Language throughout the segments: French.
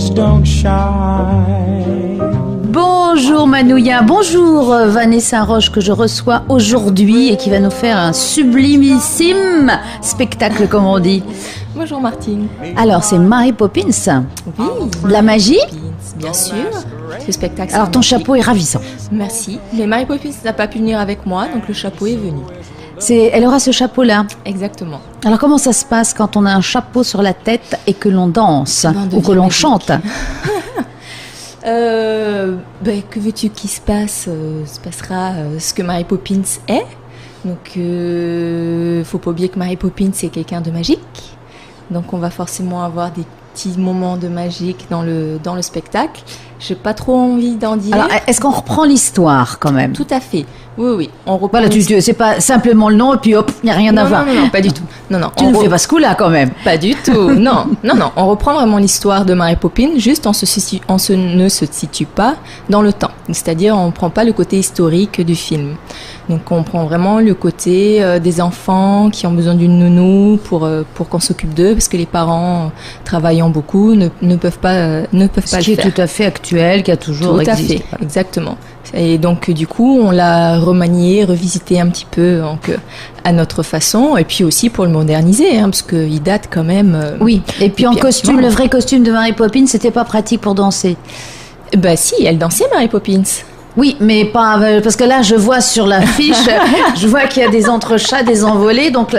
just don't shine. Bonjour Manouya, bonjour Vanessa Roche que je reçois aujourd'hui et qui va nous faire un sublimissime spectacle comme on dit. Bonjour Martine. Alors c'est Mary Poppins. Oui. De la magie. Bien sûr. Le spectacle. Alors ton chapeau est ravissant. Merci. Mais Mary Poppins n'a pas pu venir avec moi, donc le chapeau est venu. Elle aura ce chapeau-là. Exactement. Alors comment ça se passe quand on a un chapeau sur la tête et que l'on danse ou que l'on chante? Que veux-tu qu'il se passe? Se passera ce que Mary Poppins est. Donc, faut pas oublier que Mary Poppins c'est quelqu'un de magique. Donc, on va forcément avoir des petits moments de magique dans le spectacle. J'ai pas trop envie d'en dire. Alors, est-ce qu'on reprend l'histoire quand même? Tout à fait. Oui. On reprend. Voilà, c'est pas simplement le nom et puis hop, il n'y a rien à voir. Non, pas du tout. Non. Tu ne fais pas ce coup-là quand même. Pas du tout. Non. On reprend vraiment l'histoire de Mary Poppins, juste ne se situe pas dans le temps. C'est-à-dire, on ne prend pas le côté historique du film. Donc, on prend vraiment le côté des enfants qui ont besoin d'une nounou pour qu'on s'occupe d'eux, parce que les parents, travaillant beaucoup, ne peuvent pas le faire. Ce qui est tout à fait actuel, qui a toujours existé. Tout à fait, exactement. Et donc, du coup, on l'a remanié, revisité un petit peu donc, à notre façon, et puis aussi pour le moderniser, parce qu'il date quand même. Oui, et puis en costume, le vrai costume de Mary Poppins, c'était pas pratique pour danser. Bah si, elle dansait Mary Poppins. Oui, mais pas parce que là, je vois sur l'affiche, je vois qu'il y a des entrechats, des envolées, donc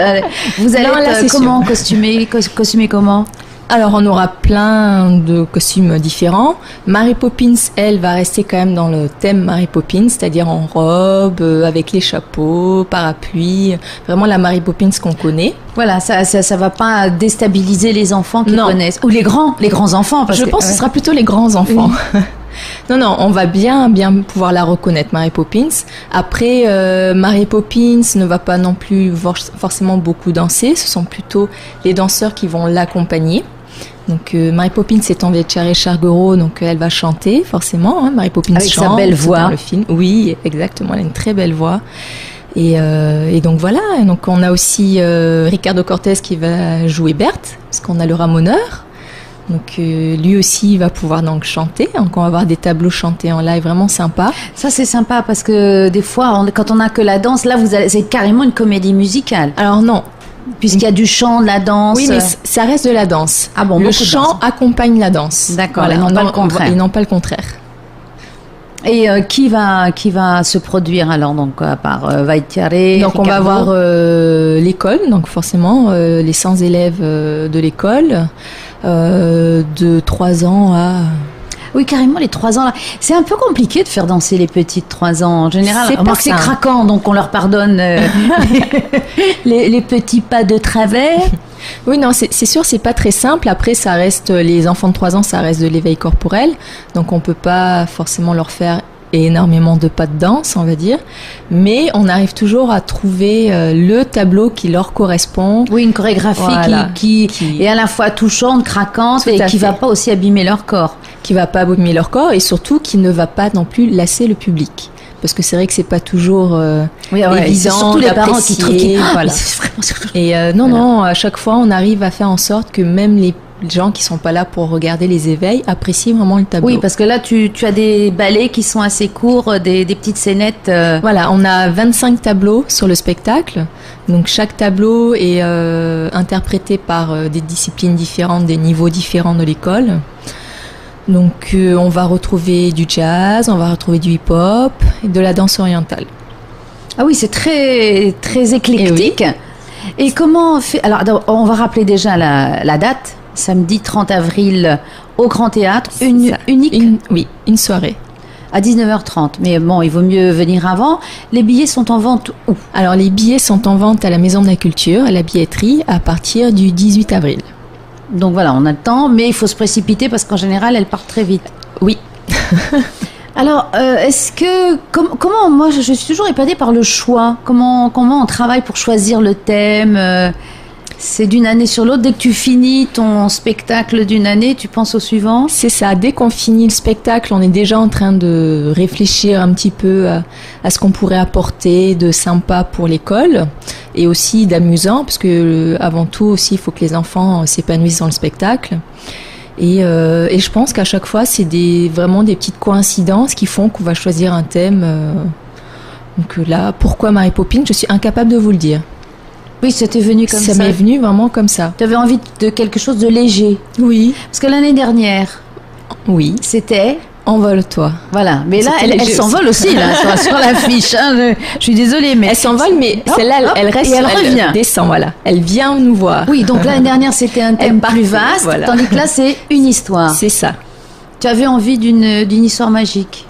vous allez être comment costumé comment? Alors, on aura plein de costumes différents. Mary Poppins, elle, va rester quand même dans le thème Mary Poppins, c'est-à-dire en robe, avec les chapeaux, parapluies, vraiment la Mary Poppins qu'on connaît. Voilà, ça va pas déstabiliser les enfants qui connaissent. Ou les grands enfants. Je pense que ce sera plutôt les grands enfants. Oui. Non, on va bien pouvoir la reconnaître, Mary Poppins. Après, Mary Poppins ne va pas non plus forcément beaucoup danser. Ce sont plutôt les danseurs qui vont l'accompagner. Donc, Mary Poppins étant Vécheré Chargoro, donc elle va chanter forcément. Mary Poppins avec chante sa belle voix dans le film. Oui, exactement. Elle a une très belle voix. Et donc voilà. Donc on a aussi Ricardo Cortez qui va jouer Berthe, parce qu'on a le ramoneur. Donc lui aussi va pouvoir donc chanter. Donc on va avoir des tableaux chantés en live vraiment sympa. Ça c'est sympa parce que des fois quand on a que la danse, là c'est carrément une comédie musicale. Alors non, puisqu'il y a du chant, de la danse. Oui, mais ça reste de la danse. Ah bon, le chant accompagne la danse. D'accord, voilà, et non pas le contraire. Et non pas le contraire. Et qui va se produire alors donc à part Vaitiare? Donc on va avoir l'école, donc forcément les 100 élèves de l'école de 3 ans à... Oui, carrément, les 3 ans là. C'est un peu compliqué de faire danser les petits de 3 ans en général. C'est craquant, donc on leur pardonne les petits pas de travers. Oui, non, c'est sûr, c'est pas très simple. Après, ça reste, les enfants de 3 ans, ça reste de l'éveil corporel. Donc, on peut pas forcément leur faire énormément de pas de danse, on va dire. Mais on arrive toujours à trouver le tableau qui leur correspond. Oui, une chorégraphie qui est à la fois touchante, craquante et qui va pas aussi abîmer leur corps. Qui va pas abîmer leur corps et surtout qui ne va pas non plus lasser le public. Parce que c'est vrai que c'est pas toujours évident, surtout les parents qui voilà. Et non, à chaque fois, on arrive à faire en sorte que même les gens qui sont pas là pour regarder les éveils apprécient vraiment le tableau. Oui, parce que là, tu as des ballets qui sont assez courts, des petites scénettes. Voilà, on a 25 tableaux sur le spectacle. Donc, chaque tableau est interprété par des disciplines différentes, des niveaux différents de l'école. Donc, on va retrouver du jazz, on va retrouver du hip-hop et de la danse orientale. Ah oui, c'est très, très éclectique. Et comment on fait... Alors, on va rappeler déjà la date. Samedi 30 avril au Grand Théâtre. Unique. Une soirée. À 19h30. Mais bon, il vaut mieux venir avant. Les billets sont en vente où? Alors, les billets sont en vente à la Maison de la Culture, à la billetterie, à partir du 18 avril. Donc voilà, on a le temps, mais il faut se précipiter parce qu'en général, elles partent très vite. Oui. Alors, est-ce que... Comment... Moi, je suis toujours épatée par le choix. Comment on travaille pour choisir le thème C'est d'une année sur l'autre. Dès que tu finis ton spectacle d'une année, tu penses au suivant? C'est ça. Dès qu'on finit le spectacle, on est déjà en train de réfléchir un petit peu à ce qu'on pourrait apporter de sympa pour l'école et aussi d'amusant, parce que avant tout aussi, il faut que les enfants s'épanouissent dans le spectacle. Et je pense qu'à chaque fois, c'est vraiment des petites coïncidences qui font qu'on va choisir un thème. Donc là, pourquoi Mary Poppins? Je suis incapable de vous le dire. Oui, c'était venu comme ça. Ça m'est venu vraiment comme ça. Tu avais envie de quelque chose de léger. Oui. Parce que l'année dernière, Oui. C'était... Envole-toi. Voilà, mais là, C'était elle léger s'envole aussi, là, sur l'affiche. Hein. Je suis désolée, mais... Elle s'envole, mais Hop, celle-là, hop, elle reste, et elle revient. descend, voilà. Elle vient nous voir. Oui, donc l'année dernière, c'était un thème partait, plus vaste, voilà. tandis que là, c'est une histoire. C'est ça. Tu avais envie d'une histoire magique.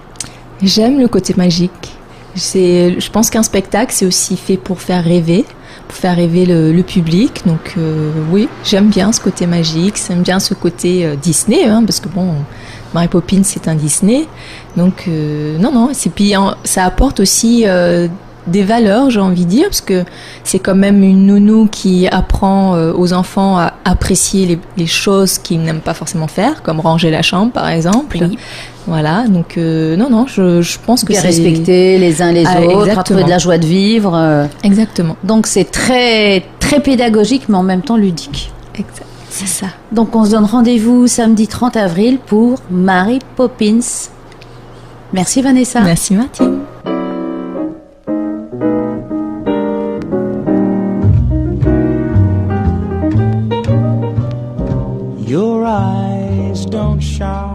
J'aime le côté magique. Je pense qu'un spectacle, c'est aussi fait pour faire rêver le public. Donc oui, j'aime bien ce côté magique, j'aime bien ce côté Disney, hein, parce que bon, Mary Poppins c'est un Disney. Donc non, et puis ça apporte aussi des valeurs, j'ai envie de dire, parce que c'est quand même une nounou qui apprend aux enfants à apprécier les choses qu'ils n'aiment pas forcément faire, comme ranger la chambre par exemple. Oui. Voilà, donc non, je pense que Bien c'est... respecter les uns les autres, à exactement. trouver de la joie de vivre. Exactement. Donc c'est très, très pédagogique, mais en même temps ludique. Exact. C'est ça. Donc on se donne rendez-vous samedi 30 avril pour Mary Poppins. Merci Vanessa. Merci Martine. Your eyes don't shine.